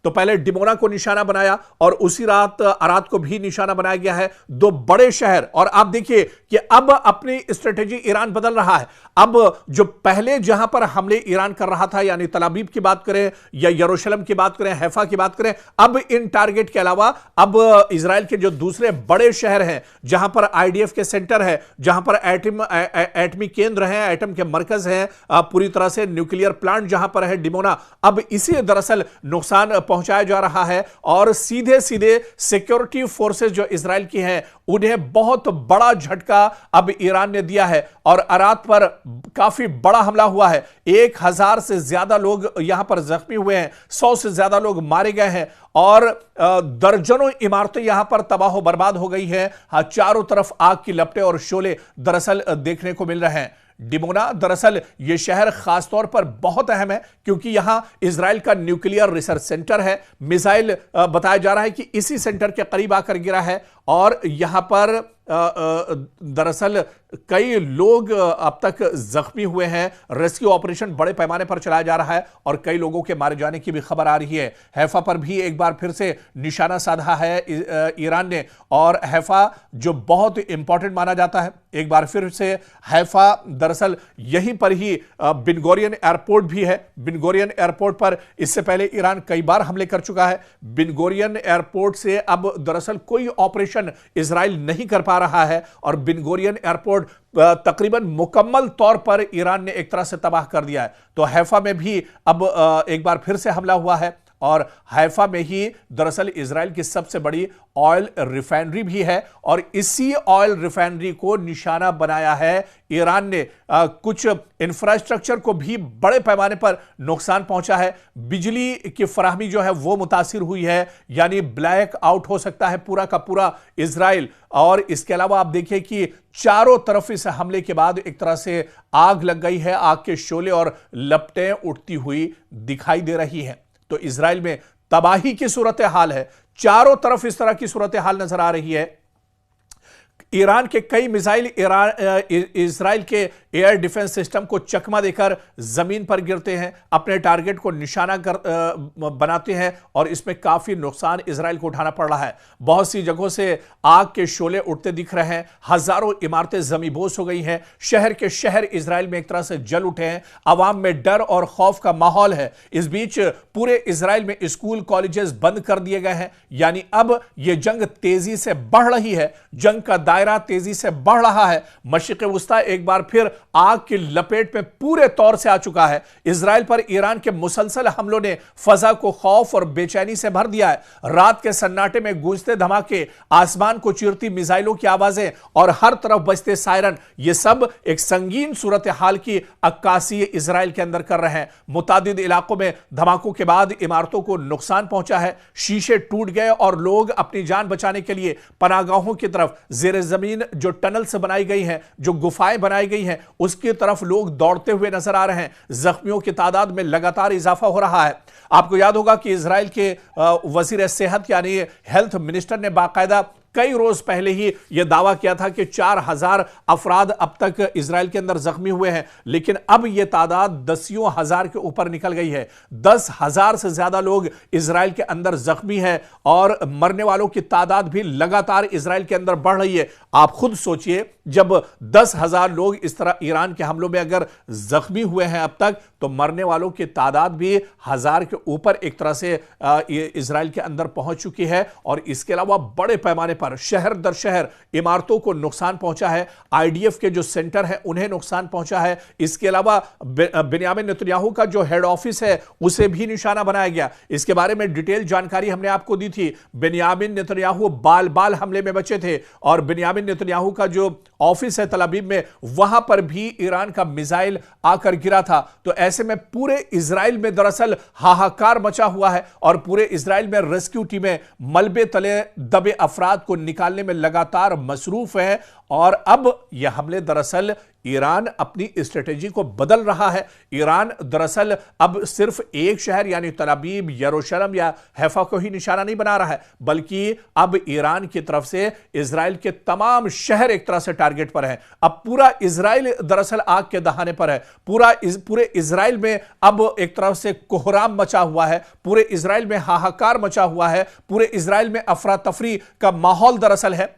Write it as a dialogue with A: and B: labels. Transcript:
A: तो पहले डिमोना को निशाना बनाया और उसी रात अराद को भी निशाना बनाया गया है, दो बड़े शहर। और आप देखिए कि अब अपनी स्ट्रेटेजी ईरान बदल रहा है। अब जो पहले जहां पर हमले ईरान कर रहा था, यानी तल अवीव की बात करें या यरूशलेम की बात करें, हैफा की बात करें, अब इन टारगेट के अलावा अब इजराइल के जो दूसरे बड़े शहर हैं जहां पर आईडीएफ के सेंटर है, जहां पर एटमी केंद्र हैं, एटम के मरकज हैं, पूरी तरह से न्यूक्लियर प्लांट जहां पर है डिमोना, अब इसी दरअसल नुकसान पहुंचाया जा रहा है। और सीधे सीधे सिक्योरिटी फोर्सेस जो इजराइल की हैं उन्हें बहुत बड़ा झटका अब ईरान ने दिया है और अराद पर काफी बड़ा हमला हुआ है। 1000 से ज्यादा लोग यहां पर जख्मी हुए हैं, 100 से ज्यादा लोग मारे गए हैं और दर्जनों इमारतें यहां पर तबाह बर्बाद हो गई हैं। चारों तरफ आग की लपटें और शोले दरअसल देखने को मिल रहे हैं। डिमोना दरअसल यह शहर खासतौर पर बहुत अहम है क्योंकि यहां इजराइल का न्यूक्लियर रिसर्च सेंटर है। मिसाइल बताया जा रहा है कि इसी सेंटर के करीब आकर गिरा है और यहां पर दरअसल कई लोग अब तक जख्मी हुए हैं। रेस्क्यू ऑपरेशन बड़े पैमाने पर चलाया जा रहा है और कई लोगों के मारे जाने की भी खबर आ रही है। हैफा पर भी एक बार फिर से निशाना साधा है ईरान ने और हैफा जो बहुत इंपॉर्टेंट माना जाता है, एक बार फिर से हैफा दरअसल यहीं पर ही बिन गुरियन एयरपोर्ट भी है। बिन गुरियन एयरपोर्ट पर इससे पहले ईरान कई बार हमले कर चुका है। बिन गुरियन एयरपोर्ट से अब दरअसल कोई ऑपरेशन इजराइल नहीं कर पा रहा है और बिन गुरियन एयरपोर्ट तकरीबन मुकम्मल तौर पर ईरान ने एक तरह से तबाह कर दिया है। तो हैफा में भी अब एक बार फिर से हमला हुआ है और हैफा में ही दरअसल इजराइल की सबसे बड़ी ऑयल रिफाइनरी भी है और इसी ऑयल रिफाइनरी को निशाना बनाया है ईरान ने। कुछ इंफ्रास्ट्रक्चर को भी बड़े पैमाने पर नुकसान पहुंचा है। बिजली की फराहमी जो है वो मुतासिर हुई है, यानी ब्लैक आउट हो सकता है पूरा का पूरा इजराइल। और इसके अलावा आप देखिए कि चारों तरफ इस हमले के बाद एक तरह से आग लग गई है, आग के शोले और लपटें उठती हुई दिखाई दे रही हैं। तो इजराइल में तबाही की सूरत हाल है, चारों तरफ इस तरह की सूरत हाल नजर आ रही है। ईरान के कई मिसाइल इजराइल के एयर डिफेंस सिस्टम को चकमा देकर जमीन पर गिरते हैं, अपने टारगेट को निशाना बनाते हैं और इसमें काफी नुकसान इजराइल को उठाना पड़ रहा है। बहुत सी जगहों से आग के शोले उठते दिख रहे हैं, हजारों इमारतें जमींदोज हो गई हैं, शहर के शहर इजराइल में एक तरह से जल उठे हैं, आवाम में डर और खौफ का माहौल है। इस बीच पूरे इजराइल में स्कूल कॉलेजेस बंद कर दिए गए हैं, यानी अब यह जंग तेजी से बढ़ रही है, जंग का दायरा तेजी से बढ़ रहा है। मशरिक़ वुस्ता एक बार फिर आग की लपेट में पूरे तौर से आ चुका है। इजराइल पर ईरान के मुसलसल हमलों ने फजा को खौफ और बेचैनी से भर दिया है। रात के सन्नाटे में गूंजते धमाके, आसमान को चीरती मिसाइलों की आवाजें और हर तरफ बजते सायरन, ये सब एक संगीन सूरत हाल की अक्कासी इजराइल के अंदर कर रहे हैं। मुतादिद इलाकों में धमाकों के बाद इमारतों को नुकसान पहुंचा है, शीशे टूट गए और लोग अपनी जान बचाने के लिए पनागाहों की तरफ, जेर जमीन जो टनल्स बनाई गई हैं, जो गुफाएं बनाई गई हैं, उसकी तरफ लोग दौड़ते हुए नजर आ रहे हैं। जख्मियों की तादाद में लगातार इजाफा हो रहा है। आपको याद होगा कि इजराइल के वजीर सेहत यानी हेल्थ मिनिस्टर ने बाकायदा कई रोज पहले ही यह दावा किया था कि 4000 अफराद अब तक इजराइल के अंदर जख्मी हुए हैं, लेकिन अब यह तादाद दसियों हजार के ऊपर निकल गई है। 10,000 से ज्यादा लोग इजराइल के अंदर जख्मी हैं और मरने वालों की तादाद भी लगातार इजराइल के अंदर बढ़ रही है। आप खुद सोचिए, जब 10,000 लोग इस तरह ईरान के हमलों में अगर जख्मी हुए हैं अब तक, तो मरने वालों की तादाद भी 1000 के ऊपर एक तरह से इजराइल के अंदर पहुंच चुकी है। और इसके अलावा बड़े पैमाने पर शहर दर शहर इमारतों को नुकसान पहुंचा है। आईडीएफ के जो सेंटर है उन्हें नुकसान पहुंचा है। इसके अलावा बिन्यामिन नेतन्याहू का जो हेड ऑफिस है उसे भी निशाना बनाया गया। इसके बारे में डिटेल जानकारी हमने आपको दी थी। बिन्यामिन नेतन्याहू बाल बाल हमले में बचे थे और बिन्यामिन नेतन्याहू का जो ऑफिस है तल अवीव में, वहां पर भी ईरान का मिसाइल आकर गिरा था। तो ऐसे में पूरे इजराइल में दरअसल हाहाकार मचा हुआ है और पूरे इजराइल में रेस्क्यू टीमें मलबे तले दबे अफराद को निकालने में लगातार मसरूफ है और अब यह हमले दरअसल ईरान अपनी स्ट्रेटेजी को बदल रहा है। ईरान दरअसल अब सिर्फ एक शहर यानी तल अवीव, यरूशलेम या हैफा को ही निशाना नहीं बना रहा है, बल्कि अब ईरान की तरफ से इजराइल के तमाम शहर एक तरह से टारगेट पर हैं। अब पूरा इजराइल दरअसल आग के दहाने पर है। पूरे इजराइल में अब एक तरफ से कोहराम मचा हुआ है, पूरे इजराइल में हाहाकार मचा हुआ है, पूरे इजराइल में अफरा तफरी का माहौल दरअसल है।